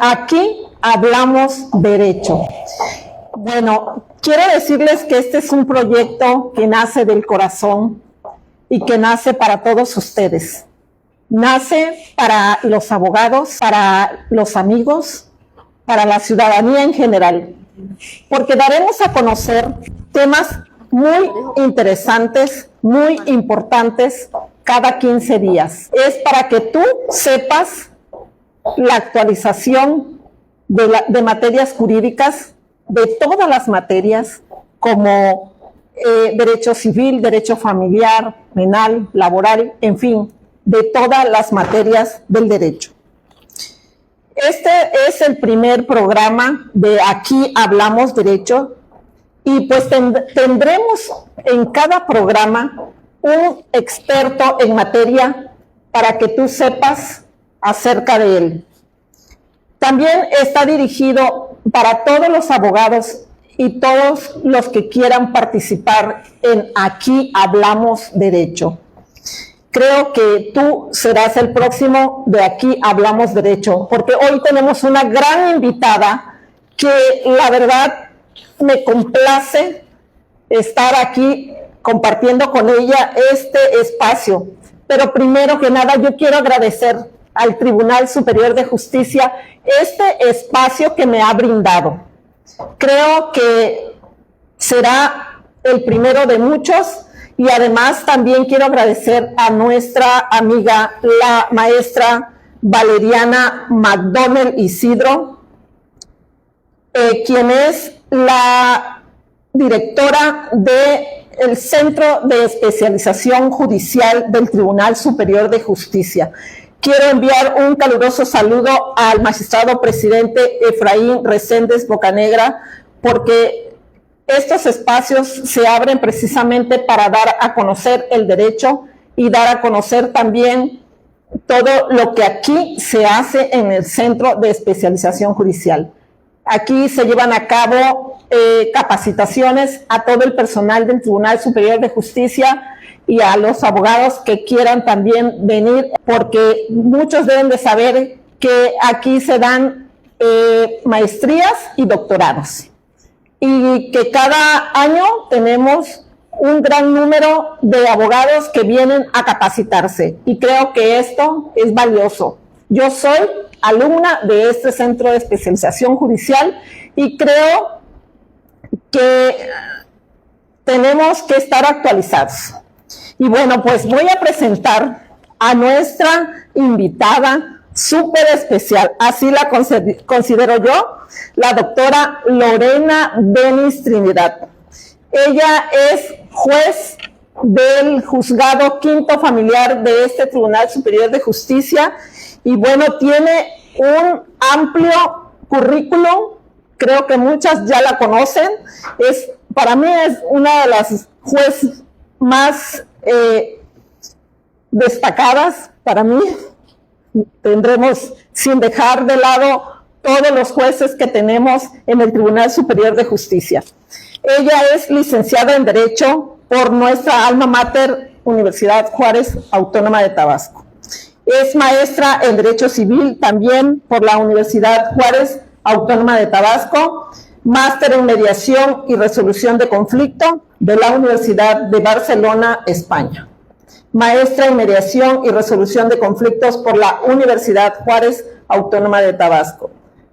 Aquí hablamos derecho. Bueno, quiero decirles que este es un proyecto que nace del corazón y que nace para todos ustedes. Nace para los abogados, para los amigos, para la ciudadanía en general, porque daremos a conocer temas muy interesantes, muy importantes cada 15 días. Es para que tú sepas la actualización de materias jurídicas, de todas las materias, como derecho civil, derecho familiar, penal, laboral, en fin, de todas las materias del derecho. Este es el primer programa de Aquí Hablamos Derecho, y pues tendremos en cada programa un experto en materia para que tú sepas acerca de él. También está dirigido para todos los abogados y todos los que quieran participar en Aquí Hablamos Derecho. Creo que tú serás el próximo de Aquí Hablamos Derecho, porque hoy tenemos una gran invitada que la verdad me complace estar aquí compartiendo con ella este espacio. Pero primero que nada yo quiero agradecer al Tribunal Superior de Justicia este espacio que me ha brindado. Creo que será el primero de muchos, y además también quiero agradecer a nuestra amiga, la maestra Valeriana McDonnell Isidro, quien es la directora del Centro de Especialización Judicial del Tribunal Superior de Justicia. Quiero enviar un caluroso saludo al magistrado presidente Efraín Reséndez Bocanegra, porque estos espacios se abren precisamente para dar a conocer el derecho y dar a conocer también todo lo que aquí se hace en el Centro de Especialización Judicial. Aquí se llevan a cabo capacitaciones a todo el personal del Tribunal Superior de Justicia y a los abogados que quieran también venir, porque muchos deben de saber que aquí se dan maestrías y doctorados, y que cada año tenemos un gran número de abogados que vienen a capacitarse, y creo que esto es valioso. Yo soy alumna de este Centro de Especialización Judicial y creo que tenemos que estar actualizados. Y bueno, pues voy a presentar a nuestra invitada súper especial, así la considero yo, la doctora Lorena Denis Trinidad. Ella es juez del Juzgado Quinto Familiar de este Tribunal Superior de Justicia, y bueno, tiene un amplio currículum, creo que muchas ya la conocen. Para mí es una de las jueces más destacadas para mí. Tendremos, sin dejar de lado todos los jueces que tenemos en el Tribunal Superior de Justicia. Ella es licenciada en Derecho por nuestra alma mater, Universidad Juárez Autónoma de Tabasco. Es maestra en Derecho Civil también por la Universidad Juárez Autónoma de Tabasco, máster en Mediación y Resolución de Conflicto de la Universidad de Barcelona, España. Maestra en Mediación y Resolución de Conflictos por la Universidad Juárez Autónoma de Tabasco.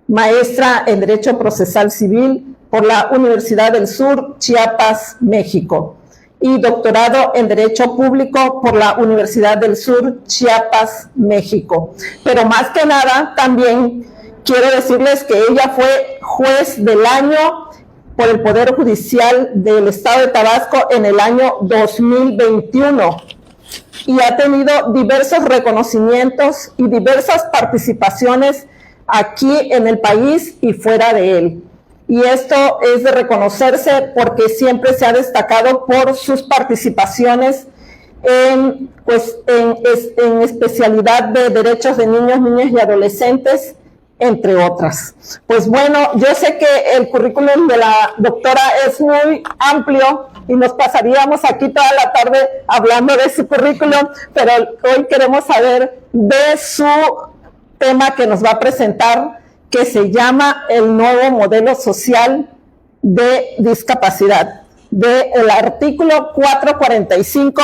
Maestra en Derecho Procesal Civil por la Universidad del Sur, Chiapas, México. Y doctorado en Derecho Público por la Universidad del Sur, Chiapas, México. Pero más que nada, también quiero decirles que ella fue juez del año por el Poder Judicial del Estado de Tabasco en el año 2021. Y ha tenido diversos reconocimientos y diversas participaciones aquí en el país y fuera de él. Y esto es de reconocerse porque siempre se ha destacado por sus participaciones en especialidad de derechos de niños, niñas y adolescentes, entre otras. Pues bueno, yo sé que el currículum de la doctora es muy amplio y nos pasaríamos aquí toda la tarde hablando de su currículum, pero hoy queremos saber de su tema que nos va a presentar, que se llama el nuevo modelo social de discapacidad, del artículo 445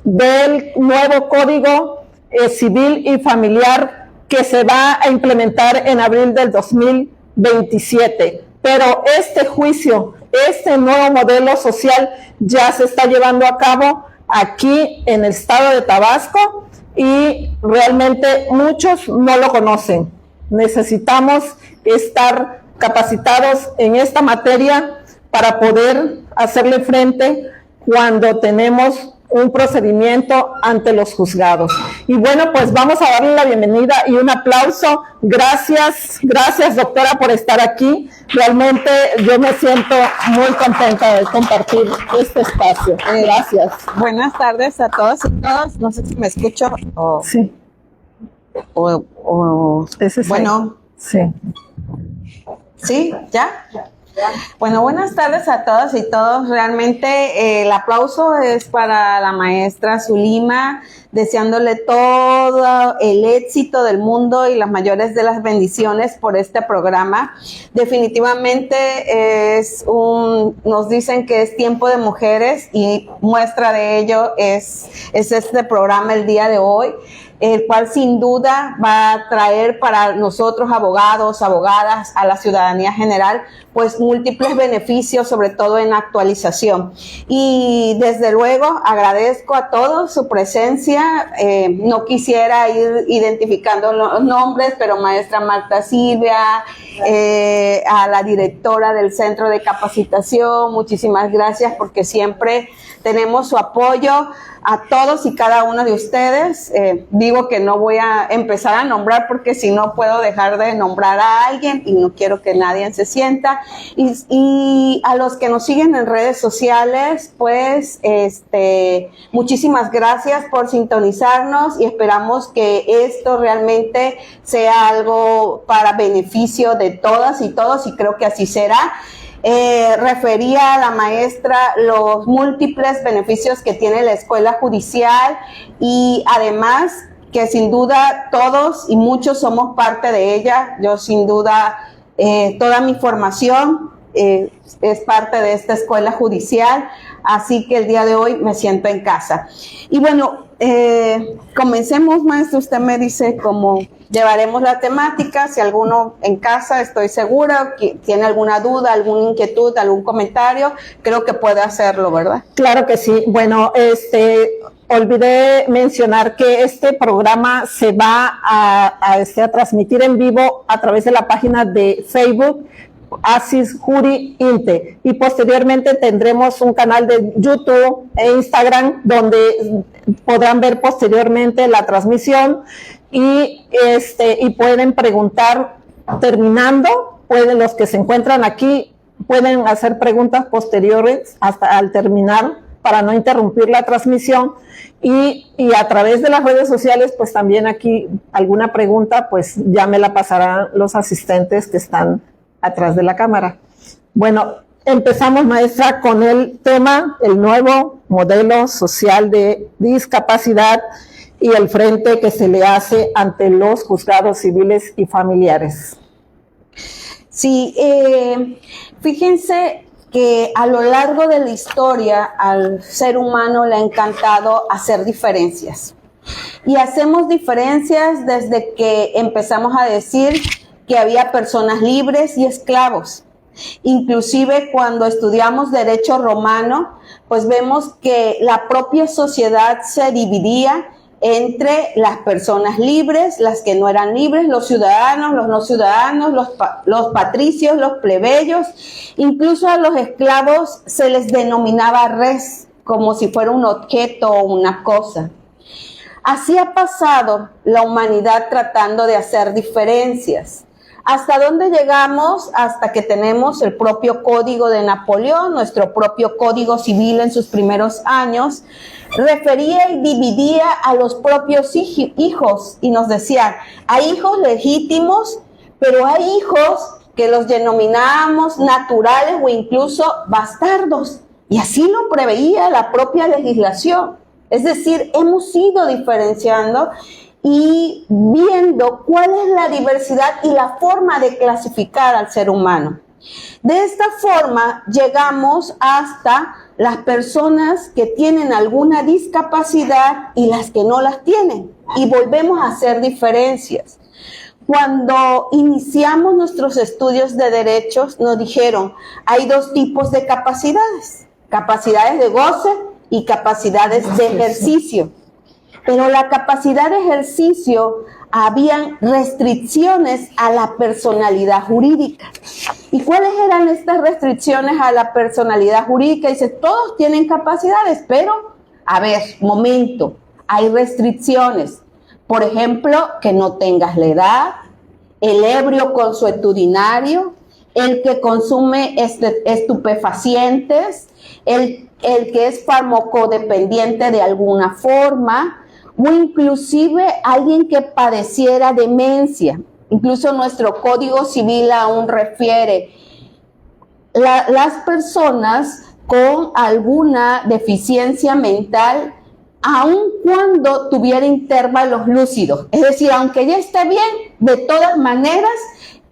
del nuevo Código Civil y Familiar que se va a implementar en abril del 2027. Pero este juicio, este nuevo modelo social ya se está llevando a cabo aquí en el estado de Tabasco y realmente muchos no lo conocen. Necesitamos estar capacitados en esta materia para poder hacerle frente cuando tenemos un procedimiento ante los juzgados. Y bueno, pues vamos a darle la bienvenida y un aplauso. Gracias, doctora, por estar aquí. Realmente yo me siento muy contenta de compartir este espacio. Gracias. Buenas tardes a todos y todas. No sé si me escucho o... Sí. Ese es bueno. Sí. ¿Sí? ¿Ya? Bueno, buenas tardes a todas y todos. Realmente el aplauso es para la maestra Zulima, deseándole todo el éxito del mundo y las mayores de las bendiciones por este programa. Definitivamente nos dicen que es tiempo de mujeres y muestra de ello es este programa el día de hoy, el cual sin duda va a traer para nosotros abogados, abogadas, a la ciudadanía general, pues múltiples beneficios, sobre todo en actualización. Y desde luego agradezco a todos su presencia. No quisiera ir identificando los nombres, pero maestra Marta Silvia, a la directora del Centro de Capacitación, muchísimas gracias porque siempre tenemos su apoyo. A todos y cada uno de ustedes, digo que no voy a empezar a nombrar porque si no puedo dejar de nombrar a alguien y no quiero que nadie se sienta. Y a los que nos siguen en redes sociales, pues muchísimas gracias por sintonizarnos y esperamos que esto realmente sea algo para beneficio de todas y todos y creo que así será. Refería a la maestra los múltiples beneficios que tiene la escuela judicial y además que sin duda todos y muchos somos parte de ella. Yo sin duda toda mi formación es parte de esta escuela judicial, así que el día de hoy me siento en casa. Y bueno, comencemos, maestra. Usted me dice cómo llevaremos la temática. Si alguno en casa, estoy segura, que tiene alguna duda, alguna inquietud, algún comentario, creo que puede hacerlo, ¿verdad? Claro que sí. Bueno, olvidé mencionar que este programa se va a transmitir en vivo a través de la página de Facebook Asis Juri Inte, y posteriormente tendremos un canal de YouTube e Instagram donde podrán ver posteriormente la transmisión y pueden preguntar terminando. Los que se encuentran aquí pueden hacer preguntas posteriores hasta al terminar para no interrumpir la transmisión y a través de las redes sociales pues también aquí alguna pregunta pues ya me la pasarán los asistentes que están atrás de la cámara. Bueno, empezamos, maestra, con el tema, el nuevo modelo social de discapacidad y el frente que se le hace ante los juzgados civiles y familiares. Sí, fíjense que a lo largo de la historia al ser humano le ha encantado hacer diferencias. Y hacemos diferencias desde que empezamos a decir que había personas libres y esclavos. Inclusive cuando estudiamos derecho romano, pues vemos que la propia sociedad se dividía entre las personas libres, las que no eran libres, los ciudadanos, los no ciudadanos, los patricios, los plebeyos. Incluso a los esclavos se les denominaba res, como si fuera un objeto o una cosa. Así ha pasado la humanidad tratando de hacer diferencias. ¿Hasta dónde llegamos? Hasta que tenemos el propio Código de Napoleón, nuestro propio Código Civil en sus primeros años, refería y dividía a los propios hijos y nos decía, hay hijos legítimos, pero hay hijos que los denominamos naturales o incluso bastardos. Y así lo preveía la propia legislación. Es decir, hemos ido diferenciando y viendo cuál es la diversidad y la forma de clasificar al ser humano. De esta forma llegamos hasta las personas que tienen alguna discapacidad y las que no las tienen, y volvemos a hacer diferencias. Cuando iniciamos nuestros estudios de derechos, nos dijeron, hay dos tipos de capacidades, capacidades de goce y capacidades de ejercicio. Pero la capacidad de ejercicio, habían restricciones a la personalidad jurídica. ¿Y cuáles eran estas restricciones a la personalidad jurídica? Dice, todos tienen capacidades, pero, a ver, momento, hay restricciones. Por ejemplo, que no tengas la edad, el ebrio consuetudinario, el que consume estupefacientes, el que es farmacodependiente de alguna forma, o inclusive alguien que padeciera demencia. Incluso nuestro Código Civil aún refiere las personas con alguna deficiencia mental, aun cuando tuviera intervalos lúcidos. Es decir, aunque ya esté bien, de todas maneras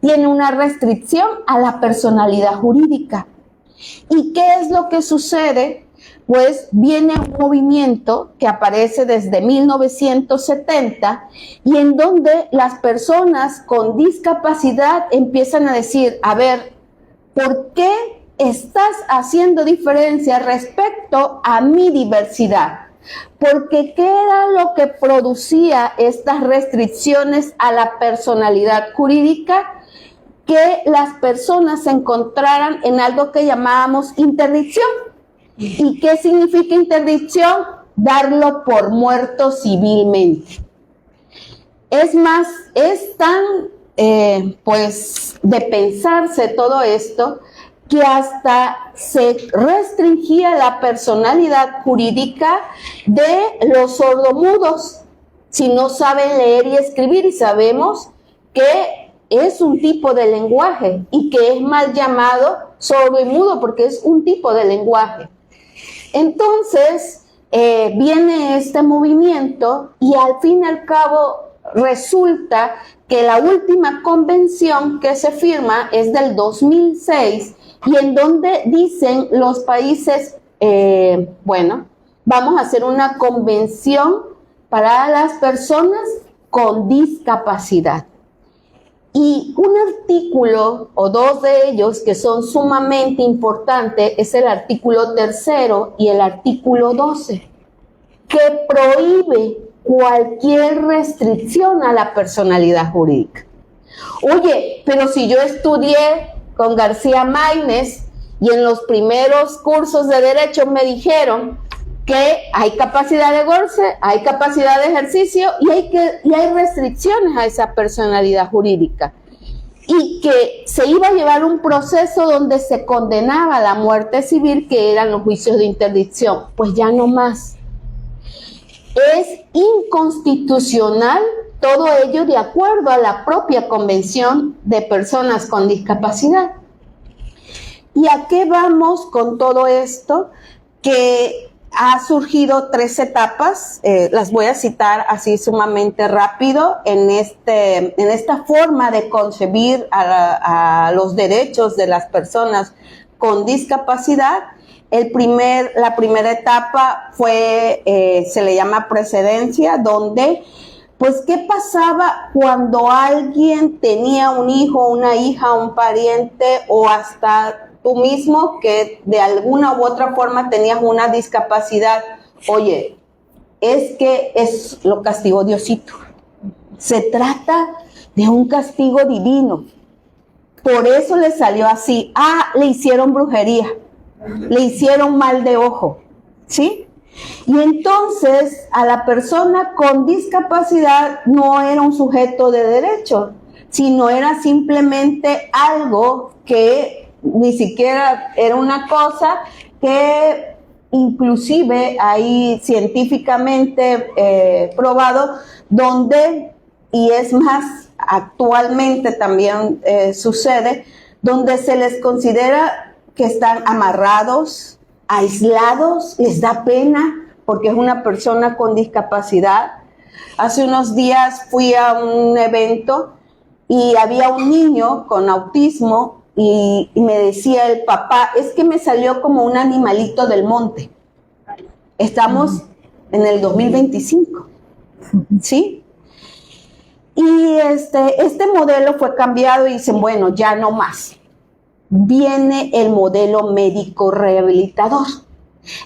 tiene una restricción a la personalidad jurídica. ¿Y qué es lo que sucede? Pues viene un movimiento que aparece desde 1970 y en donde las personas con discapacidad empiezan a decir, a ver, ¿por qué estás haciendo diferencia respecto a mi diversidad? Porque ¿qué era lo que producía estas restricciones a la personalidad jurídica? Que las personas se encontraran en algo que llamábamos interdicción. ¿Y qué significa interdicción? Darlo por muerto civilmente. Es más, es tan, pues, de pensarse todo esto, que hasta se restringía la personalidad jurídica de los sordomudos, si no saben leer y escribir, y sabemos que es un tipo de lenguaje y que es mal llamado sordo y mudo porque es un tipo de lenguaje. Entonces, viene este movimiento y al fin y al cabo resulta que la última convención que se firma es del 2006 y en donde dicen los países, bueno, vamos a hacer una convención para las personas con discapacidad. Y un artículo o dos de ellos que son sumamente importantes es el artículo 3 y el artículo 12, que prohíbe cualquier restricción a la personalidad jurídica. Oye, pero si yo estudié con García Maínez y en los primeros cursos de derecho me dijeron que hay capacidad de goce, hay capacidad de ejercicio y hay restricciones a esa personalidad jurídica. Y que se iba a llevar un proceso donde se condenaba a la muerte civil, que eran los juicios de interdicción. Pues ya no más. Es inconstitucional todo ello de acuerdo a la propia Convención de Personas con Discapacidad. ¿Y a qué vamos con todo esto? Que ha surgido 3 etapas, las voy a citar así sumamente rápido, en esta forma de concebir a los derechos de las personas con discapacidad. La primera etapa fue, se le llama precedencia, donde, pues, ¿qué pasaba cuando alguien tenía un hijo, una hija, un pariente o hasta tú mismo que de alguna u otra forma tenías una discapacidad? Oye, es que lo castigó Diosito. Se trata de un castigo divino. Por eso le salió así. Le hicieron brujería. Le hicieron mal de ojo. ¿Sí? Y entonces a la persona con discapacidad no era un sujeto de derecho, sino era simplemente algo que ni siquiera era una cosa que inclusive hay científicamente probado donde, y es más, actualmente también sucede, donde se les considera que están amarrados, aislados, les da pena porque es una persona con discapacidad, Hace unos días fui a un evento y había un niño con autismo y me decía el papá, es que me salió como un animalito del monte. Estamos en el 2025, ¿sí? Y este modelo fue cambiado y dicen, bueno, ya no más. Viene el modelo médico rehabilitador.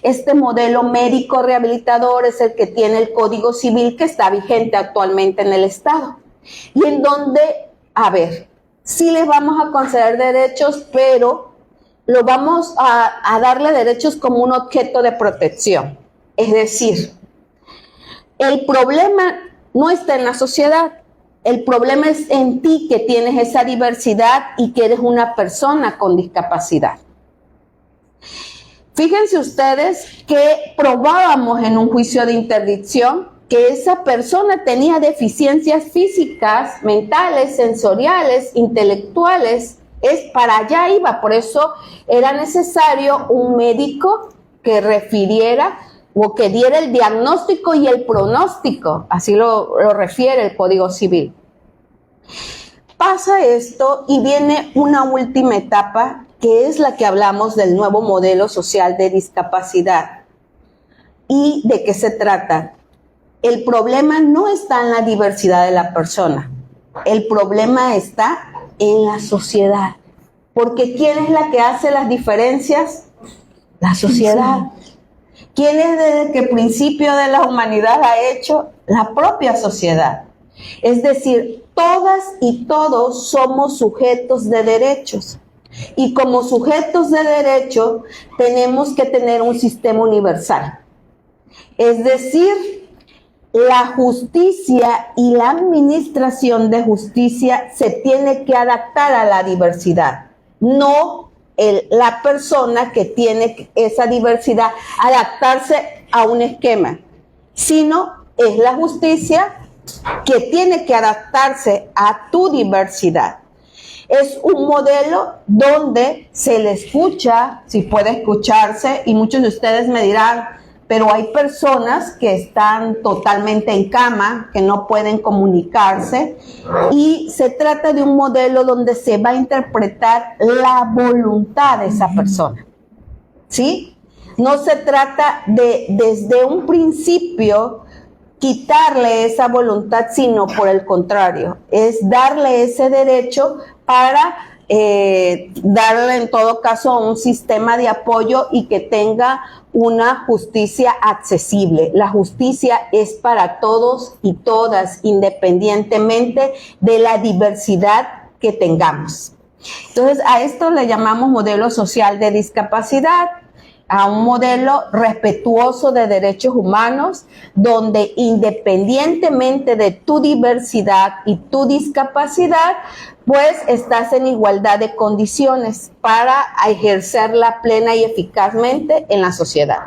Este modelo médico rehabilitador es el que tiene el Código Civil que está vigente actualmente en el Estado. Y en donde, a ver, sí les vamos a conceder derechos, pero lo vamos a darle derechos como un objeto de protección. Es decir, el problema no está en la sociedad. El problema es en ti, que tienes esa diversidad y que eres una persona con discapacidad. Fíjense ustedes que probábamos en un juicio de interdicción que esa persona tenía deficiencias físicas, mentales, sensoriales, intelectuales. Para allá iba, por eso era necesario un médico que refiriera o que diera el diagnóstico y el pronóstico, así lo refiere el Código Civil. Pasa esto y viene una última etapa, que es la que hablamos del nuevo modelo social de discapacidad. ¿Y de qué se trata? El problema no está en la diversidad de la persona, el problema está en la sociedad. Porque ¿quién es la que hace las diferencias? La sociedad. ¿Quién es desde que el principio de la humanidad ha hecho? La propia sociedad. Es decir, todas y todos somos sujetos de derechos. Y como sujetos de derecho tenemos que tener un sistema universal. Es decir, la justicia y la administración de justicia se tiene que adaptar a la diversidad, no la persona que tiene esa diversidad adaptarse a un esquema, sino es la justicia que tiene que adaptarse a tu diversidad. Es un modelo donde se le escucha, si puede escucharse, y muchos de ustedes me dirán, pero hay personas que están totalmente en cama, que no pueden comunicarse, y se trata de un modelo donde se va a interpretar la voluntad de esa persona, ¿sí? No se trata de, desde un principio, quitarle esa voluntad, sino por el contrario, es darle ese derecho para darle en todo caso un sistema de apoyo y que tenga una justicia accesible. La justicia es para todos y todas, independientemente de la diversidad que tengamos. Entonces, a esto le llamamos modelo social de discapacidad, a un modelo respetuoso de derechos humanos, donde independientemente de tu diversidad y tu discapacidad, pues estás en igualdad de condiciones para ejercerla plena y eficazmente en la sociedad.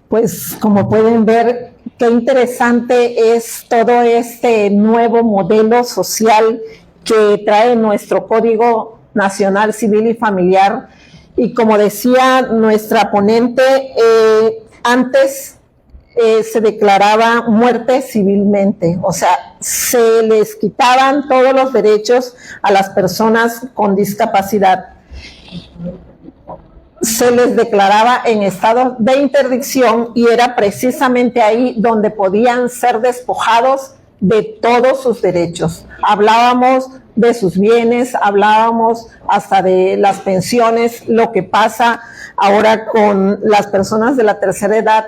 Pues como pueden ver, qué interesante es todo este nuevo modelo social que trae nuestro Código Nacional Civil y Familiar. Y como decía nuestra ponente, antes se declaraba muerte civilmente, o sea, se les quitaban todos los derechos a las personas con discapacidad. Se les declaraba en estado de interdicción y era precisamente ahí donde podían ser despojados de todos sus derechos. Hablábamos de sus bienes, hablábamos hasta de las pensiones, lo que pasa ahora con las personas de la tercera edad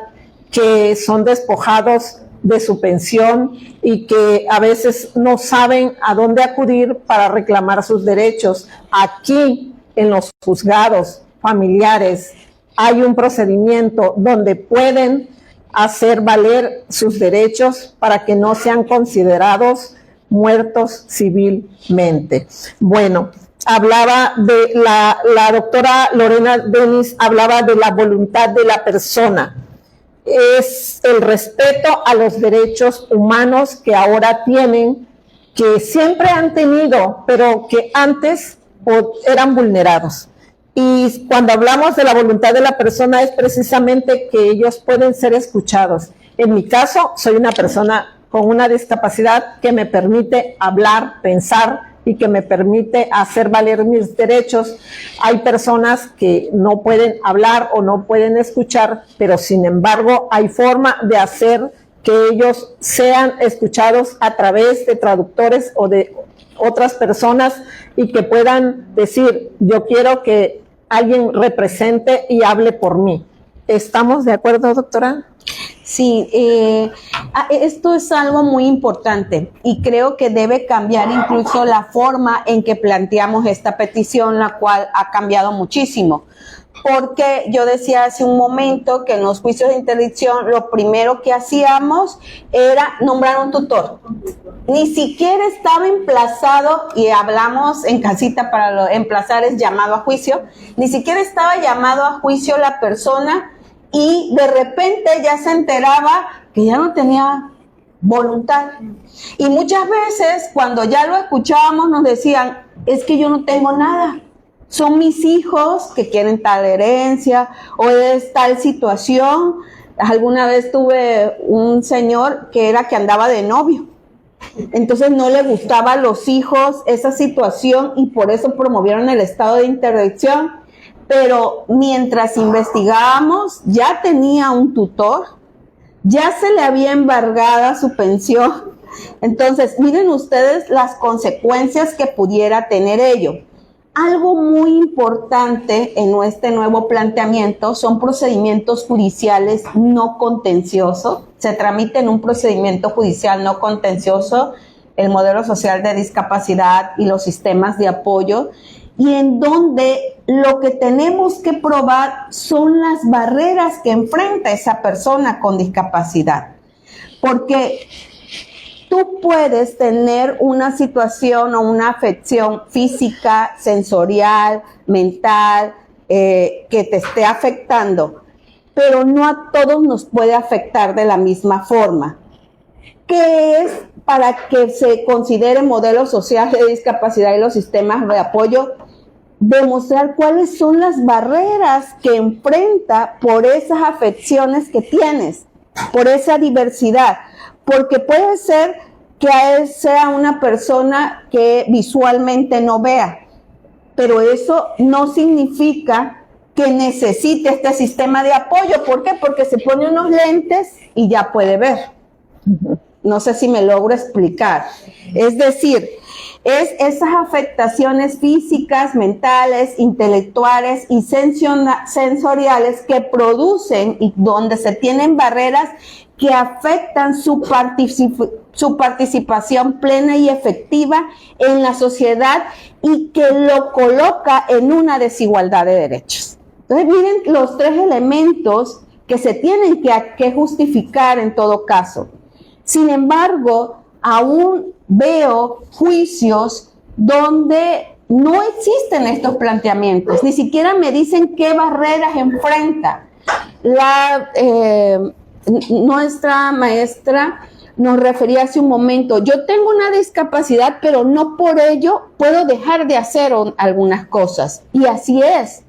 que son despojados de su pensión y que a veces no saben a dónde acudir para reclamar sus derechos. Aquí en los juzgados familiares hay un procedimiento donde pueden hacer valer sus derechos para que no sean considerados muertos civilmente. Bueno, hablaba de la doctora Lorena Denis, hablaba de la voluntad de la persona. Es el respeto a los derechos humanos que ahora tienen, que siempre han tenido, pero que antes eran vulnerados. Y cuando hablamos de la voluntad de la persona es precisamente que ellos pueden ser escuchados. En mi caso, soy una persona con una discapacidad que me permite hablar, pensar y que me permite hacer valer mis derechos. Hay personas que no pueden hablar o no pueden escuchar, pero sin embargo hay forma de hacer que ellos sean escuchados a través de traductores o de otras personas y que puedan decir, yo quiero que alguien represente y hable por mí. ¿Estamos de acuerdo, doctora? Sí, esto es algo muy importante y creo que debe cambiar incluso la forma en que planteamos esta petición, la cual ha cambiado muchísimo. Porque yo decía hace un momento que en los juicios de interdicción lo primero que hacíamos era nombrar un tutor. Ni siquiera estaba emplazado, y hablamos en casita para emplazar es llamado a juicio, ni siquiera estaba llamado a juicio la persona y de repente ya se enteraba que ya no tenía voluntad. Y muchas veces cuando ya lo escuchábamos nos decían, es que yo no tengo nada. Son mis hijos que quieren tal herencia o es tal situación. Alguna vez tuve un señor que andaba de novio. Entonces no le gustaba a los hijos esa situación y por eso promovieron el estado de interdicción. Pero mientras investigábamos ya tenía un tutor, ya se le había embargado su pensión. Entonces miren ustedes las consecuencias que pudiera tener ello. Algo muy importante en este nuevo planteamiento son procedimientos judiciales no contenciosos. Se tramita en un procedimiento judicial no contencioso el modelo social de discapacidad y los sistemas de apoyo, y en donde lo que tenemos que probar son las barreras que enfrenta esa persona con discapacidad. Porque tú puedes tener una situación o una afección física, sensorial, mental, que te esté afectando, pero no a todos nos puede afectar de la misma forma. ¿Qué es para que se considere modelo social de discapacidad y los sistemas de apoyo? Demostrar cuáles son las barreras que enfrenta por esas afecciones que tienes, por esa diversidad. Porque puede ser que sea una persona que visualmente no vea, pero eso no significa que necesite este sistema de apoyo. ¿Por qué? Porque se pone unos lentes y ya puede ver. No sé si me logro explicar. Es decir, es esas afectaciones físicas, mentales, intelectuales y sensoriales que producen y donde se tienen barreras que afectan su participación plena y efectiva en la sociedad y que lo coloca en una desigualdad de derechos. Entonces, miren los tres elementos que se tienen que justificar en todo caso. Sin embargo, aún veo juicios donde no existen estos planteamientos, ni siquiera me dicen qué barreras enfrenta. Nuestra maestra nos refería hace un momento, yo tengo una discapacidad, pero no por ello puedo dejar de hacer algunas cosas. Y así es.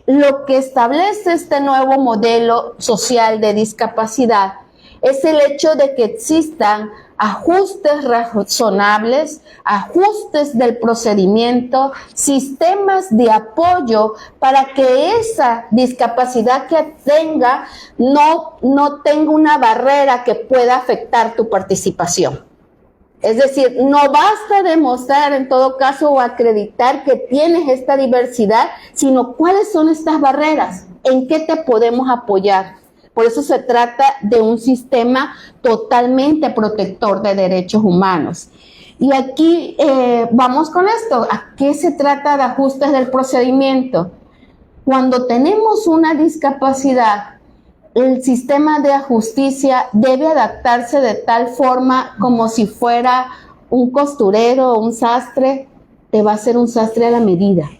Lo que establece este nuevo modelo social de discapacidad es el hecho de que existan ajustes razonables, ajustes del procedimiento, sistemas de apoyo para que esa discapacidad que tenga no tenga una barrera que pueda afectar tu participación. Es decir, no basta demostrar en todo caso o acreditar que tienes esta diversidad, sino cuáles son estas barreras, en qué te podemos apoyar. Por eso se trata de un sistema totalmente protector de derechos humanos. Y aquí vamos con esto. ¿A qué se trata de ajustes del procedimiento? Cuando tenemos una discapacidad, el sistema de justicia debe adaptarse de tal forma como si fuera un costurero o un sastre, te va a hacer un sastre a la medida.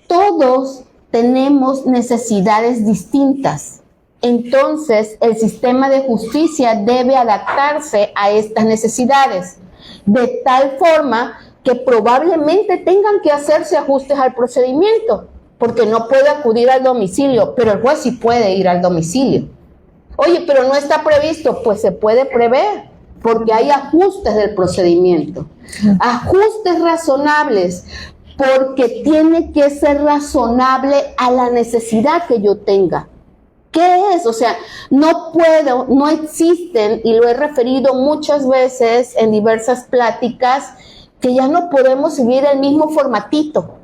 Todos tenemos necesidades distintas. Entonces, el sistema de justicia debe adaptarse a estas necesidades, de tal forma que probablemente tengan que hacerse ajustes al procedimiento, porque no puede acudir al domicilio, pero el juez sí puede ir al domicilio. Oye, pero no está previsto, pues se puede prever, porque hay ajustes del procedimiento. Ajustes razonables, porque tiene que ser razonable a la necesidad que yo tenga. ¿Qué es? O sea, no existen, y lo he referido muchas veces en diversas pláticas, que ya no podemos seguir el mismo formatito.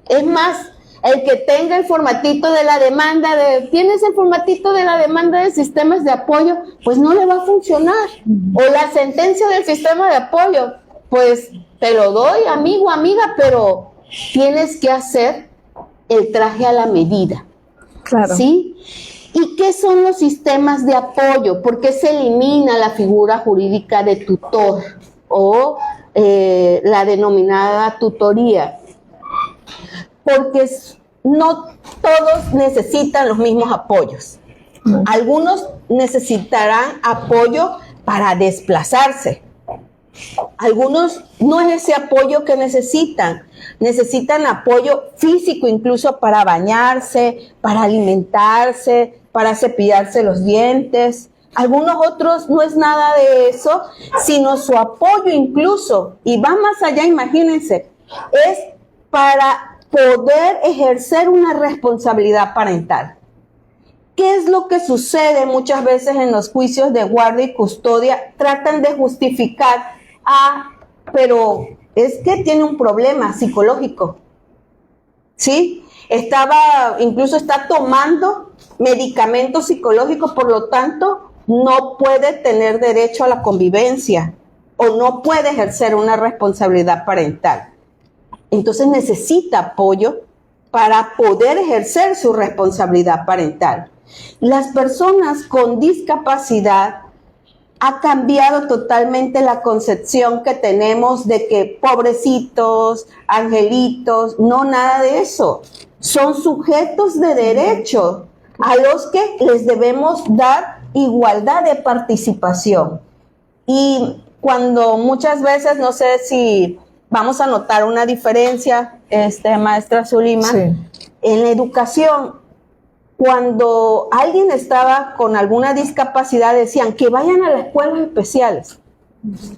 Es más, el que tenga el formatito de la demanda, ¿tienes el formatito de la demanda de sistemas de apoyo? Pues no le va a funcionar. O la sentencia del sistema de apoyo, pues te lo doy, amigo, amiga, pero tienes que hacer el traje a la medida. Claro. ¿Sí? ¿Y qué son los sistemas de apoyo? ¿Por qué se elimina la figura jurídica de tutor o la denominada tutoría? Porque no todos necesitan los mismos apoyos. Algunos necesitarán apoyo para desplazarse. Algunos no es ese apoyo que necesitan apoyo físico incluso para bañarse, para alimentarse, para cepillarse los dientes. Algunos otros no es nada de eso, sino su apoyo incluso, y va más allá, imagínense, es para poder ejercer una responsabilidad parental. ¿Qué es lo que sucede muchas veces en los juicios de guardia y custodia? Tratan de justificar, pero es que tiene un problema psicológico, ¿sí? Incluso está tomando medicamentos psicológicos, por lo tanto, no puede tener derecho a la convivencia o no puede ejercer una responsabilidad parental. Entonces necesita apoyo para poder ejercer su responsabilidad parental. Las personas con discapacidad ha cambiado totalmente la concepción que tenemos de que pobrecitos, angelitos, no, nada de eso. Son sujetos de derecho a los que les debemos dar igualdad de participación. Y cuando muchas veces, no sé si vamos a notar una diferencia, maestra Zulima, sí, en la educación. Cuando alguien estaba con alguna discapacidad, decían que vayan a las escuelas especiales.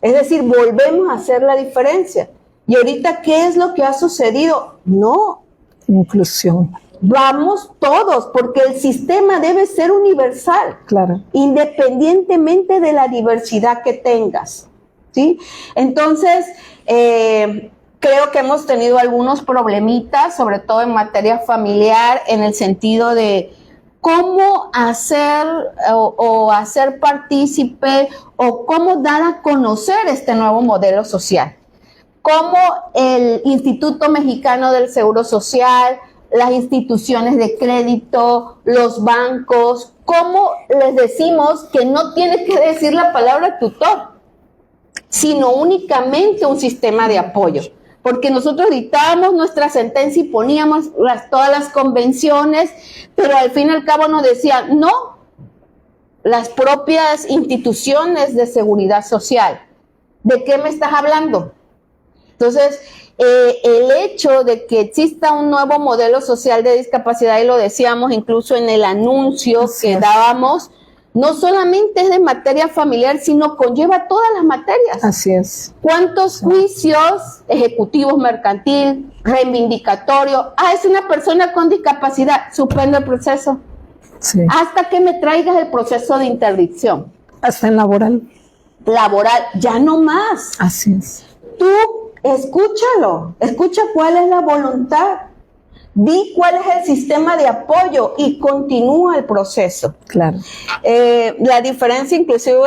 Es decir, volvemos a hacer la diferencia. Y ahorita, ¿qué es lo que ha sucedido? No. Inclusión. Vamos todos, porque el sistema debe ser universal. Claro. Independientemente de la diversidad que tengas. ¿Sí? Entonces, creo que hemos tenido algunos problemitas, sobre todo en materia familiar, en el sentido de cómo hacer o hacer partícipe o cómo dar a conocer este nuevo modelo social. Cómo el Instituto Mexicano del Seguro Social, las instituciones de crédito, los bancos, cómo les decimos que no tiene que decir la palabra tutor, sino únicamente un sistema de apoyo. Porque nosotros dictábamos nuestra sentencia y poníamos todas las convenciones, pero al fin y al cabo nos decían, no, las propias instituciones de seguridad social. ¿De qué me estás hablando? Entonces, el hecho de que exista un nuevo modelo social de discapacidad, y lo decíamos incluso en el anuncio que dábamos, no solamente es de materia familiar, sino conlleva todas las materias. Así es. ¿Cuántos juicios ejecutivos mercantil, reivindicatorio? Es una persona con discapacidad, suspendo el proceso. Sí. Hasta que me traigas el proceso de interdicción. Hasta en laboral. Laboral, ya no más. Así es. Tú escúchalo, escucha cuál es la voluntad. Di cuál es el sistema de apoyo y continúa el proceso. Claro. La diferencia inclusive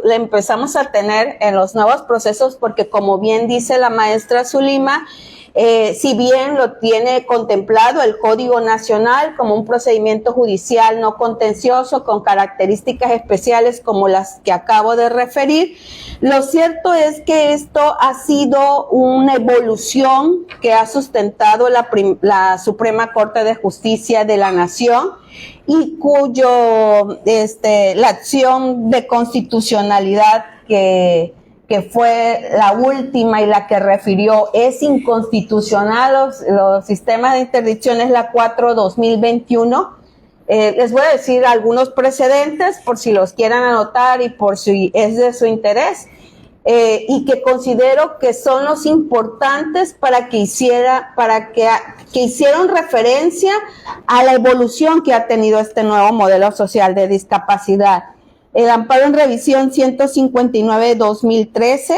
la empezamos a tener en los nuevos procesos porque, como bien dice la maestra Zulima, si bien lo tiene contemplado el Código Nacional como un procedimiento judicial no contencioso con características especiales como las que acabo de referir, lo cierto es que esto ha sido una evolución que ha sustentado la Suprema Corte de Justicia de la Nación y cuyo la acción de constitucionalidad que que fue la última y la que refirió, es inconstitucional los sistemas de interdicción, es la 4/2021. Les voy a decir algunos precedentes por si los quieran anotar y por si es de su interés, y que considero que son los importantes para que hicieron referencia a la evolución que ha tenido este nuevo modelo social de discapacidad. El amparo en revisión 159/2013,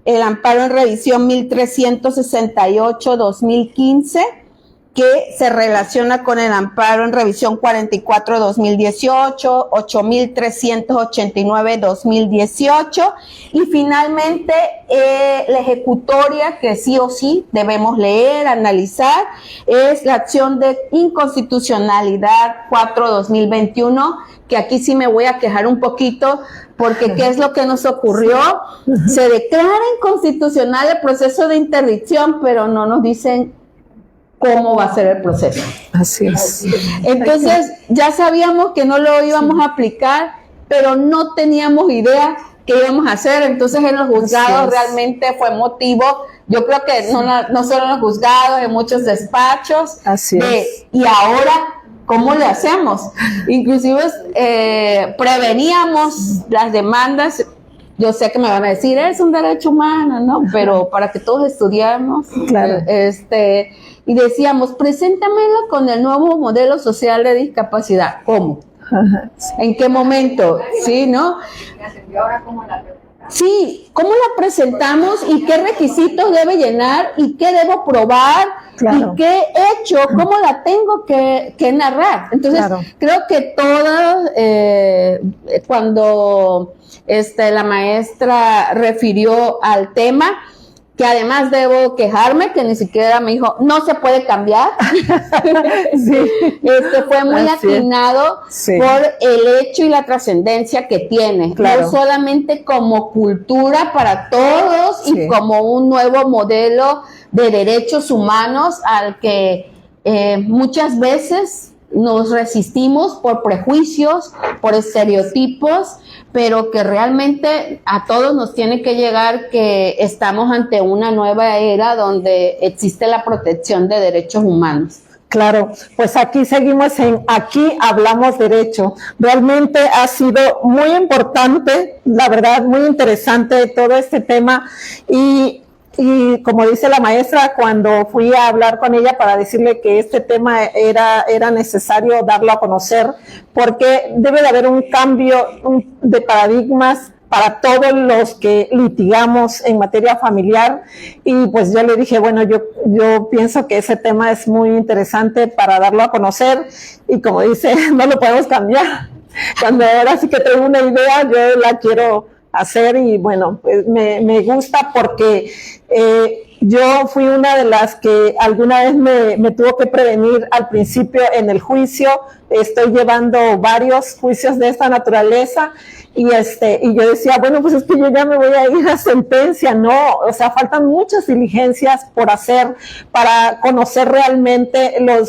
el amparo en revisión 1368/2015, que se relaciona con el amparo en revisión 44/2018, 8389/2018, y finalmente la ejecutoria que sí o sí debemos leer, analizar, es la acción de inconstitucionalidad 4/2021, que aquí sí me voy a quejar un poquito, porque ¿qué es lo que nos ocurrió? Se declara inconstitucional el proceso de interdicción, pero no nos dicen cómo va a ser el proceso. Así es. Entonces, ya sabíamos que no lo íbamos a aplicar, pero no teníamos idea qué íbamos a hacer. Entonces, en los juzgados realmente fue motivo, yo creo que no solo en los juzgados, en muchos despachos. Así es. Y ahora, ¿cómo le hacemos? Inclusive preveníamos las demandas. Yo sé que me van a decir, es un derecho humano, ¿no? Pero para que todos estudiamos, claro. Y decíamos, preséntamelo con el nuevo modelo social de discapacidad. ¿Cómo? ¿En qué momento? ¿Sí, no? Sí, ¿cómo la presentamos y qué requisitos debe llenar y qué debo probar? Claro. ¿Y qué he hecho? ¿Cómo la tengo que narrar? Entonces, claro, creo que todas, cuando la maestra refirió al tema, que además debo quejarme, que ni siquiera me dijo, no se puede cambiar. Sí. Fue muy atinado, sí, por el hecho y la trascendencia que tiene, claro, no solamente como cultura para todos, sí, y como un nuevo modelo de derechos humanos al que muchas veces nos resistimos por prejuicios, por estereotipos, pero que realmente a todos nos tiene que llegar que estamos ante una nueva era donde existe la protección de derechos humanos. Claro, pues aquí seguimos Aquí Hablamos Derecho. Realmente ha sido muy importante, la verdad, muy interesante todo este tema, y como dice la maestra, cuando fui a hablar con ella para decirle que este tema era necesario darlo a conocer, porque debe de haber un cambio de paradigmas para todos los que litigamos en materia familiar, y pues yo le dije, bueno, yo pienso que ese tema es muy interesante para darlo a conocer, y como dice, no lo podemos cambiar. Cuando ahora sí que tengo una idea, yo la quiero hacer, y bueno, pues me gusta porque yo fui una de las que alguna vez me tuvo que prevenir al principio en el juicio. Estoy llevando varios juicios de esta naturaleza, y yo decía, bueno, pues es que yo ya me voy a ir a sentencia. No, o sea, faltan muchas diligencias por hacer para conocer realmente la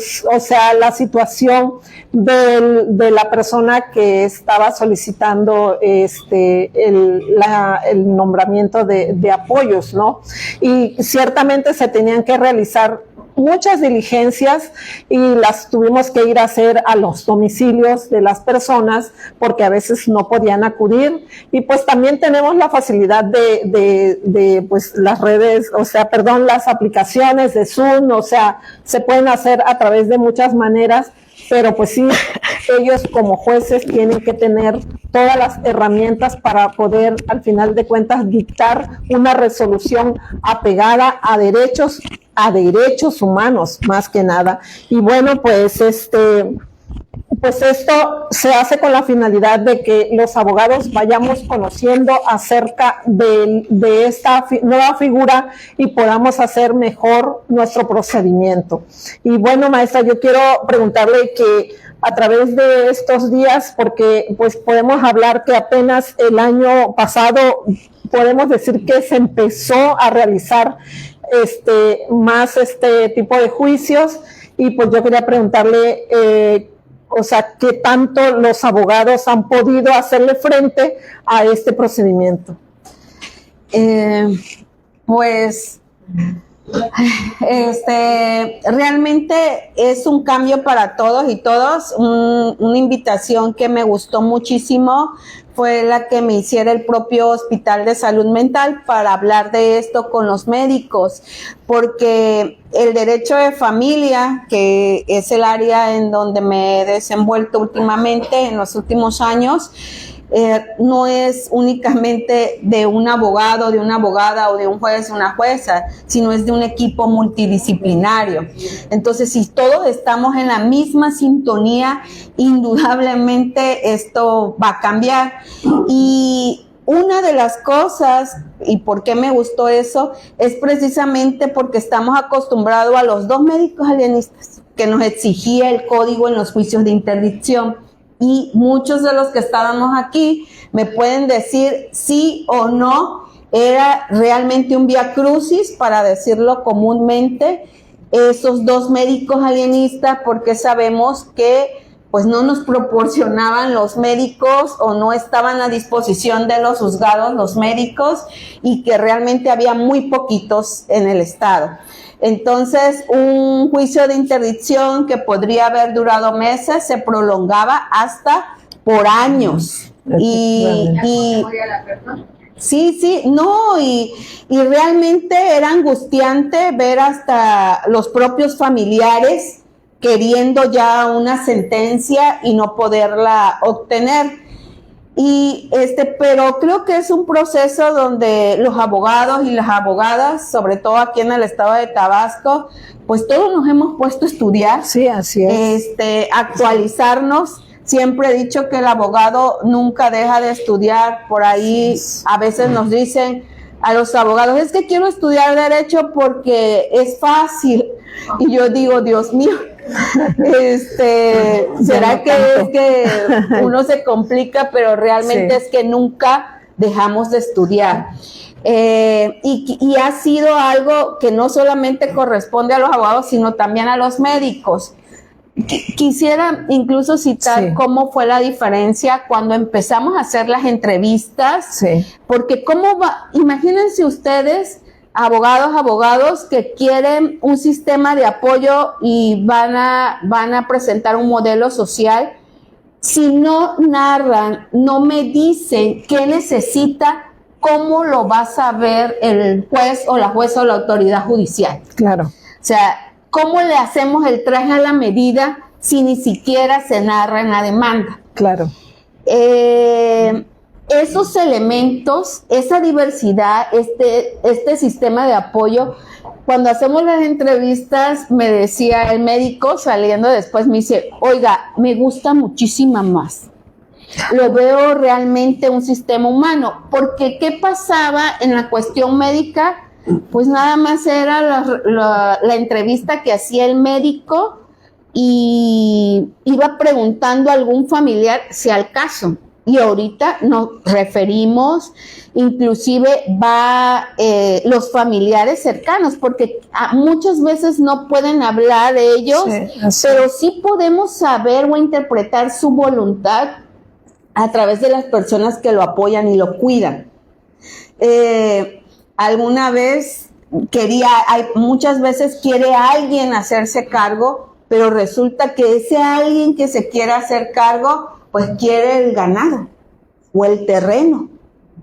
situación de la persona que estaba solicitando el nombramiento de apoyos, ¿no? Y ciertamente se tenían que realizar muchas diligencias, y las tuvimos que ir a hacer a los domicilios de las personas porque a veces no podían acudir, y pues también tenemos la facilidad de pues las redes, las aplicaciones de Zoom, o sea, se pueden hacer a través de muchas maneras, pero pues sí, ellos como jueces tienen que tener todas las herramientas para poder, al final de cuentas, dictar una resolución apegada a derechos humanos, más que nada. Y bueno, pues esto se hace con la finalidad de que los abogados vayamos conociendo acerca de esta nueva figura y podamos hacer mejor nuestro procedimiento. Y bueno, maestra, yo quiero preguntarle que a través de estos días, porque pues podemos hablar que apenas el año pasado podemos decir que se empezó a realizar más este tipo de juicios, y pues yo quería preguntarle qué tanto los abogados han podido hacerle frente a este procedimiento. Pues realmente es un cambio para todos y todos. Una invitación que me gustó muchísimo fue la que me hiciera el propio Hospital de Salud Mental para hablar de esto con los médicos, porque el derecho de familia, que es el área en donde me he desenvuelto últimamente, en los últimos años, no es únicamente de un abogado, de una abogada o de un juez o una jueza, sino es de un equipo multidisciplinario. Entonces, si todos estamos en la misma sintonía, indudablemente esto va a cambiar. Y una de las cosas, y por qué me gustó eso, es precisamente porque estamos acostumbrados a los 2 médicos alienistas que nos exigía el código en los juicios de interdicción. Y muchos de los que estábamos aquí me pueden decir sí o no, era realmente un vía crucis, para decirlo comúnmente, esos 2 médicos alienistas, porque sabemos que pues no nos proporcionaban los médicos o no estaban a disposición de los juzgados los médicos, y que realmente había muy poquitos en el estado. Entonces, un juicio de interdicción que podría haber durado meses se prolongaba hasta por años. Y realmente era angustiante ver hasta los propios familiares queriendo ya una sentencia y no poderla obtener. Pero creo que es un proceso donde los abogados y las abogadas, sobre todo aquí en el estado de Tabasco, pues todos nos hemos puesto a estudiar. Sí, así es. Actualizarnos. Siempre he dicho que el abogado nunca deja de estudiar. Por ahí a veces nos dicen a los abogados, es que quiero estudiar derecho porque es fácil. Y yo digo, Dios mío, ¿será que es que uno se complica? Pero realmente es que nunca dejamos de estudiar. Y ha sido algo que no solamente corresponde a los abogados, sino también a los médicos. Quisiera incluso citar cómo fue la diferencia cuando empezamos a hacer las entrevistas, porque imagínense ustedes, abogados que quieren un sistema de apoyo y van a presentar un modelo social. Si no narran, no me dicen qué necesita, ¿cómo lo va a saber el juez o la jueza o la autoridad judicial? Claro. O sea, ¿cómo le hacemos el traje a la medida si ni siquiera se narra en la demanda? Claro. Esos elementos, esa diversidad, este sistema de apoyo, cuando hacemos las entrevistas, me decía el médico saliendo después, me dice, oiga, me gusta muchísimo más. Lo veo realmente un sistema humano, porque ¿qué pasaba en la cuestión médica? Pues nada más era la entrevista que hacía el médico y iba preguntando a algún familiar si al caso. Y ahorita nos referimos, inclusive los familiares cercanos, porque muchas veces no pueden hablar ellos, pero sí podemos saber o interpretar su voluntad a través de las personas que lo apoyan y lo cuidan. Alguna vez muchas veces quiere alguien hacerse cargo, pero resulta que ese alguien que se quiere hacer cargo, pues quiere el ganado o el terreno,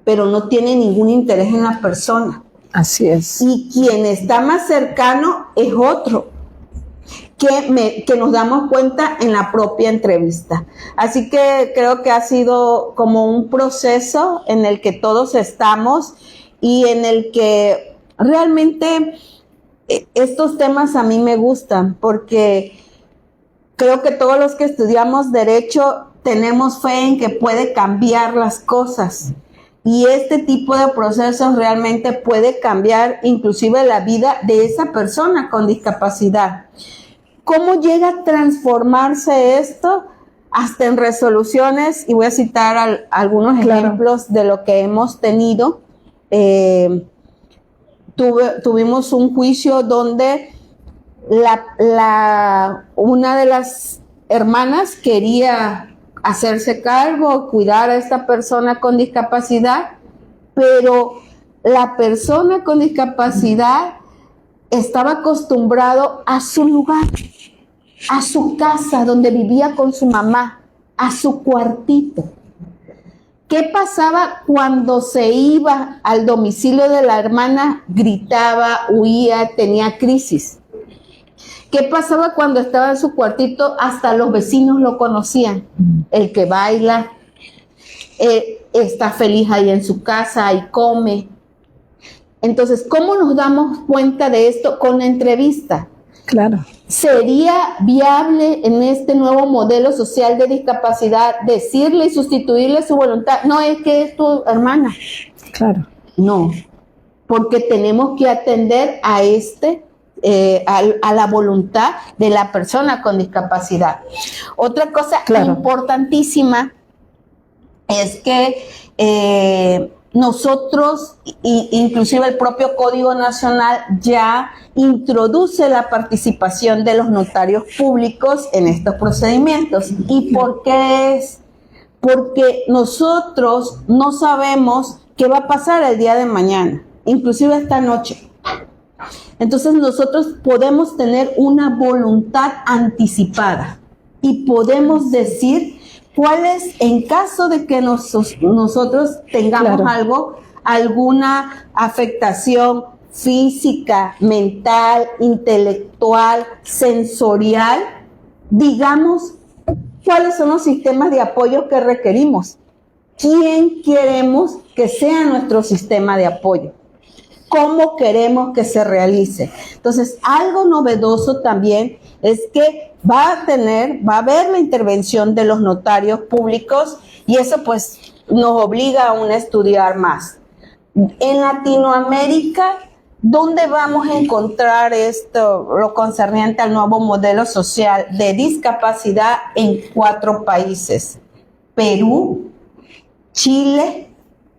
pero no tiene ningún interés en la persona. Así es. Y quien está más cercano es otro, que nos damos cuenta en la propia entrevista. Así que creo que ha sido como un proceso en el que todos estamos y en el que realmente estos temas a mí me gustan, porque creo que todos los que estudiamos derecho tenemos fe en que puede cambiar las cosas, y este tipo de procesos realmente puede cambiar inclusive la vida de esa persona con discapacidad. ¿Cómo llega a transformarse esto? Hasta en resoluciones, y voy a citar algunos ejemplos de lo que hemos tenido. Tuvimos un juicio donde una de las hermanas quería hacerse cargo, cuidar a esta persona con discapacidad, pero la persona con discapacidad estaba acostumbrado a su lugar, a su casa donde vivía con su mamá, a su cuartito. ¿Qué pasaba cuando se iba al domicilio de la hermana? Gritaba, huía, tenía crisis. ¿Qué pasaba cuando estaba en su cuartito? Hasta los vecinos lo conocían. El que baila, está feliz ahí en su casa y come. Entonces, ¿cómo nos damos cuenta de esto? Con la entrevista. Claro. ¿Sería viable en este nuevo modelo social de discapacidad decirle y sustituirle su voluntad? No, es que es tu hermana. Claro. No, porque tenemos que atender a a la voluntad de la persona con discapacidad. Otra cosa importantísima es que nosotros, inclusive el propio Código Nacional, ya introduce la participación de los notarios públicos en estos procedimientos. ¿Y por qué es? Porque nosotros no sabemos qué va a pasar el día de mañana, inclusive esta noche. Entonces nosotros podemos tener una voluntad anticipada y podemos decir cuál es, en caso de que nosotros tengamos alguna afectación física, mental, intelectual, sensorial, digamos cuáles son los sistemas de apoyo que requerimos. ¿Quién queremos que sea nuestro sistema de apoyo? ¿Cómo queremos que se realice? Entonces, algo novedoso también es que va a haber la intervención de los notarios públicos y eso pues nos obliga aún a estudiar más. En Latinoamérica, ¿dónde vamos a encontrar esto, lo concerniente al nuevo modelo social de discapacidad? En 4 países: Perú, Chile,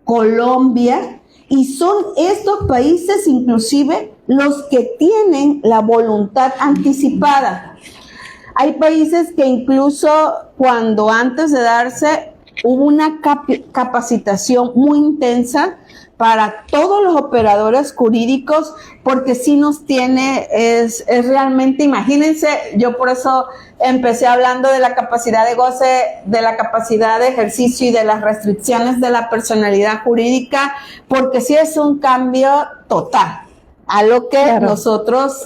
Colombia, y son estos países inclusive los que tienen la voluntad anticipada. Hay países que incluso cuando antes de darse hubo una capacitación muy intensa para todos los operadores jurídicos, porque sí nos tiene, es realmente, imagínense, yo por eso empecé hablando de la capacidad de goce, de la capacidad de ejercicio y de las restricciones de la personalidad jurídica, porque sí es un cambio total a lo que nosotros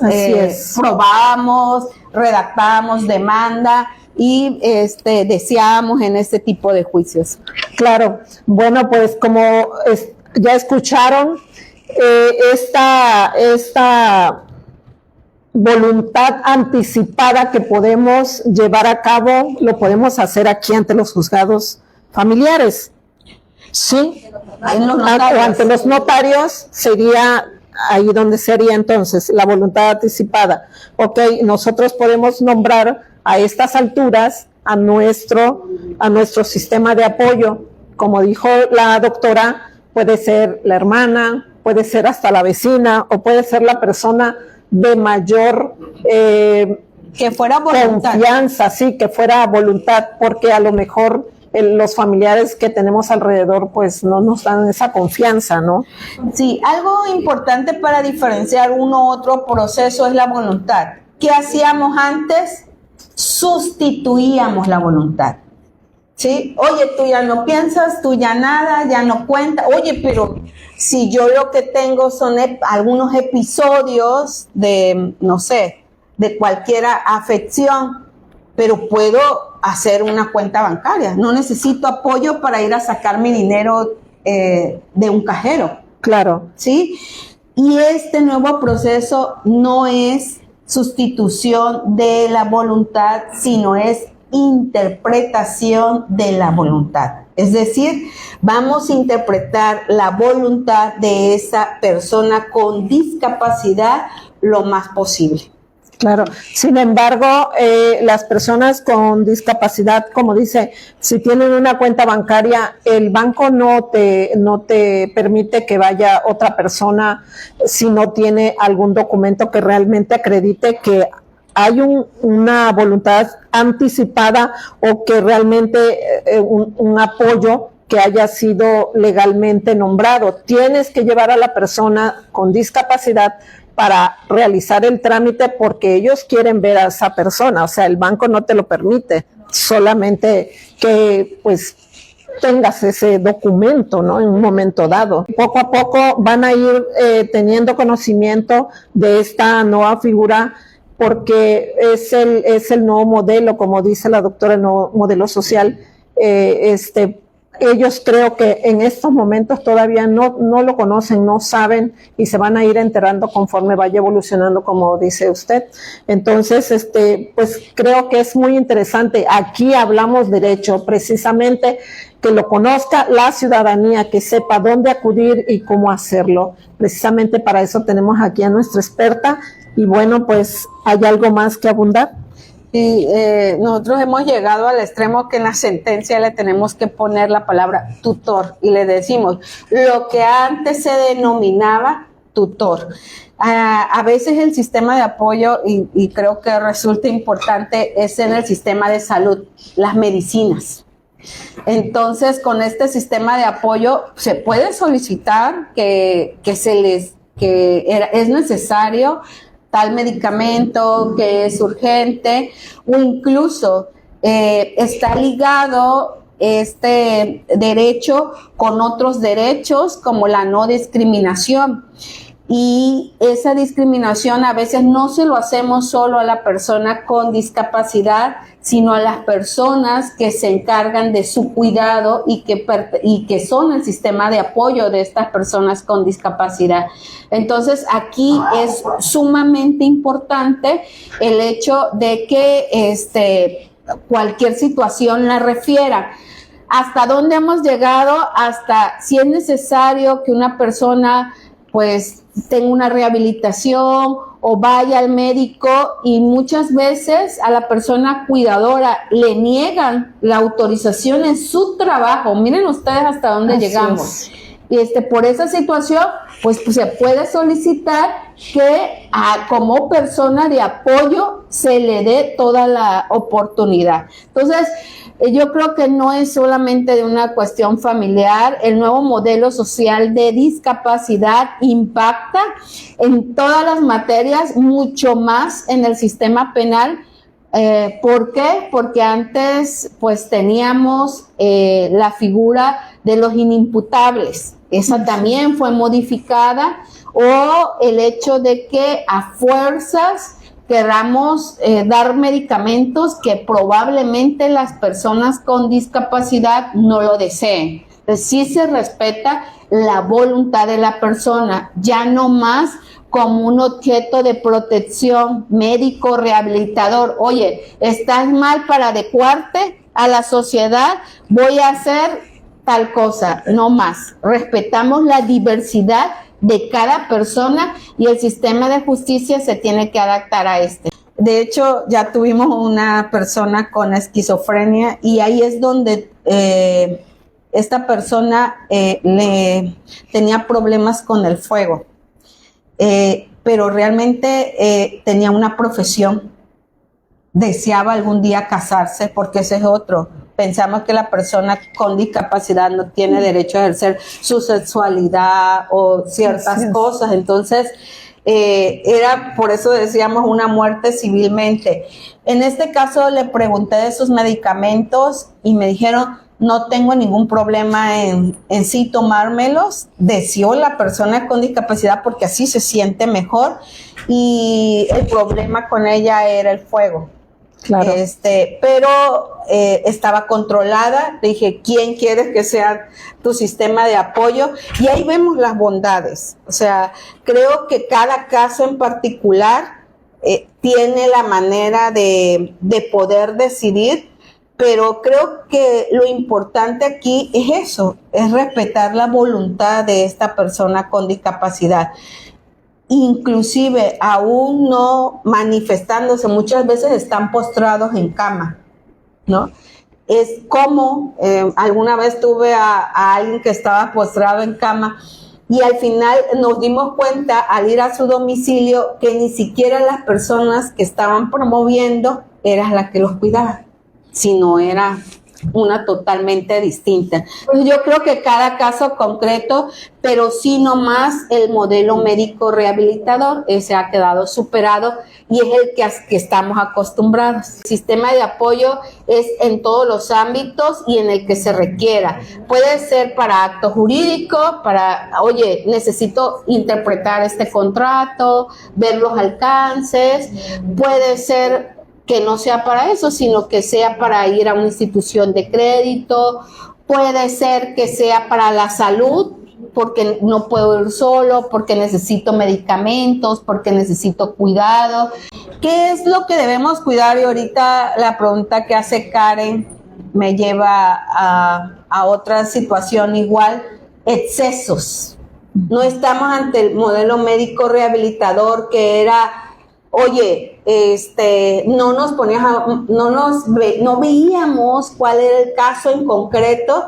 probábamos, redactábamos demanda y deseábamos en este tipo de juicios. Claro, bueno, pues como ya escucharon, esta voluntad anticipada que podemos llevar a cabo, lo podemos hacer aquí ante los juzgados familiares. Sí, o ante los notarios sería ahí donde sería entonces la voluntad anticipada. Ok, nosotros podemos nombrar a estas alturas a nuestro sistema de apoyo. Como dijo la doctora, puede ser la hermana, puede ser hasta la vecina, o puede ser la persona de mayor que fuera voluntad. Confianza, sí, que fuera voluntad, porque a lo mejor los familiares que tenemos alrededor pues no nos dan esa confianza, ¿no? Sí, algo importante para diferenciar uno u otro proceso es la voluntad. ¿Qué hacíamos antes? Sustituíamos la voluntad. ¿Sí? Oye, tú ya no piensas, tú ya nada, ya no cuenta. Oye, pero si yo lo que tengo son algunos episodios de, no sé, de cualquier afección, pero puedo hacer una cuenta bancaria. No necesito apoyo para ir a sacar mi dinero de un cajero. Claro. ¿Sí? Y este nuevo proceso no es sustitución de la voluntad, sino es interpretación de la voluntad. Es decir, vamos a interpretar la voluntad de esa persona con discapacidad lo más posible. Claro, sin embargo, las personas con discapacidad, como dice, si tienen una cuenta bancaria, el banco no te permite que vaya otra persona si no tiene algún documento que realmente acredite que hay una voluntad anticipada o que realmente un apoyo que haya sido legalmente nombrado. Tienes que llevar a la persona con discapacidad para realizar el trámite porque ellos quieren ver a esa persona, o sea, el banco no te lo permite, solamente que pues tengas ese documento, ¿no? En un momento dado. Poco a poco van a ir teniendo conocimiento de esta nueva figura porque es el nuevo modelo, como dice la doctora, el nuevo modelo social. Ellos creo que en estos momentos todavía no lo conocen, no saben y se van a ir enterando conforme vaya evolucionando, como dice usted. Entonces, pues creo que es muy interesante. Aquí hablamos derecho, precisamente que lo conozca la ciudadanía, que sepa dónde acudir y cómo hacerlo. Precisamente para eso tenemos aquí a nuestra experta y bueno, pues hay algo más que abundar. Y nosotros hemos llegado al extremo que en la sentencia le tenemos que poner la palabra tutor y le decimos lo que antes se denominaba tutor. A veces el sistema de apoyo, y creo que resulta importante, es en el sistema de salud, las medicinas. Entonces, con este sistema de apoyo se puede solicitar que es necesario tal medicamento, que es urgente, o incluso está ligado este derecho con otros derechos como la no discriminación. Y esa discriminación a veces no se lo hacemos solo a la persona con discapacidad, sino a las personas que se encargan de su cuidado y que son el sistema de apoyo de estas personas con discapacidad. Entonces, aquí es sumamente importante el hecho de que cualquier situación la refiera. ¿Hasta dónde hemos llegado? Hasta si es necesario que una persona pues tenga una rehabilitación o vaya al médico, y muchas veces a la persona cuidadora le niegan la autorización en su trabajo. Miren ustedes hasta dónde llegamos. Y por esa situación, pues se puede solicitar que como persona de apoyo se le dé toda la oportunidad. Entonces, yo creo que no es solamente de una cuestión familiar. El nuevo modelo social de discapacidad impacta en todas las materias, mucho más en el sistema penal. ¿Por qué? Porque antes pues teníamos la figura de los inimputables. Esa también fue modificada, o el hecho de que a fuerzas queramos dar medicamentos que probablemente las personas con discapacidad no lo deseen. Entonces, sí se respeta la voluntad de la persona, ya no más como un objeto de protección médico rehabilitador. Oye, estás mal para adecuarte a la sociedad, voy a hacer tal cosa, no más. Respetamos la diversidad de cada persona y el sistema de justicia se tiene que adaptar a este. De hecho, ya tuvimos una persona con esquizofrenia y ahí es donde esta persona le tenía problemas con el fuego, pero realmente tenía una profesión, deseaba algún día casarse, porque ese es otro. Pensamos que la persona con discapacidad no tiene derecho a ejercer su sexualidad o ciertas cosas. Entonces, era, por eso decíamos, una muerte civilmente. En este caso le pregunté de sus medicamentos y me dijeron, no tengo ningún problema en sí tomármelos. Deseó la persona con discapacidad porque así se siente mejor, y el problema con ella era el fuego. Claro. Pero estaba controlada. Le dije, ¿quién quieres que sea tu sistema de apoyo? Y ahí vemos las bondades. O sea, creo que cada caso en particular tiene la manera de poder decidir, pero creo que lo importante aquí es eso, es respetar la voluntad de esta persona con discapacidad. Inclusive aún no manifestándose, muchas veces están postrados en cama, ¿no? Es como, alguna vez tuve a alguien que estaba postrado en cama y al final nos dimos cuenta al ir a su domicilio que ni siquiera las personas que estaban promoviendo eran las que los cuidaban, sino era una totalmente distinta. Pues yo creo que cada caso concreto, pero sí nomás el modelo médico rehabilitador, ese ha quedado superado y es el que estamos acostumbrados. El sistema de apoyo es en todos los ámbitos y en el que se requiera. Puede ser para acto jurídico, para, oye, necesito interpretar este contrato, ver los alcances, puede ser que no sea para eso, sino que sea para ir a una institución de crédito, puede ser que sea para la salud, porque no puedo ir solo, porque necesito medicamentos, porque necesito cuidado. ¿Qué es lo que debemos cuidar? Y ahorita la pregunta que hace Karen me lleva a otra situación igual, excesos. No estamos ante el modelo médico rehabilitador que era, oye, no veíamos cuál era el caso en concreto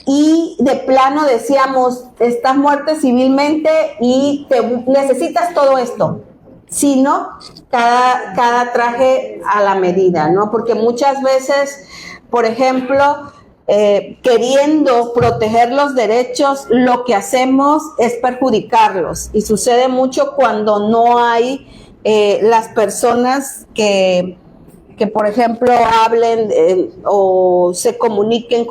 y de plano decíamos, estás muerta civilmente y necesitas todo esto, sino cada traje a la medida, ¿no? Porque muchas veces, por ejemplo, queriendo proteger los derechos, lo que hacemos es perjudicarlos y sucede mucho cuando no hay las personas que por ejemplo hablen o se comuniquen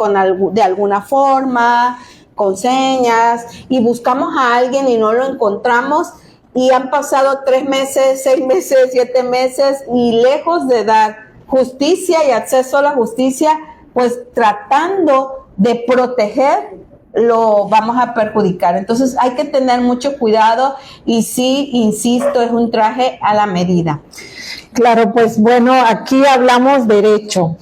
de alguna forma, con señas, y buscamos a alguien y no lo encontramos y han pasado 3 meses, 6 meses, 7 meses y lejos de dar justicia y acceso a la justicia, pues tratando de proteger, lo vamos a perjudicar. Entonces hay que tener mucho cuidado y sí, insisto, es un traje a la medida. Claro, pues bueno, aquí hablamos derecho.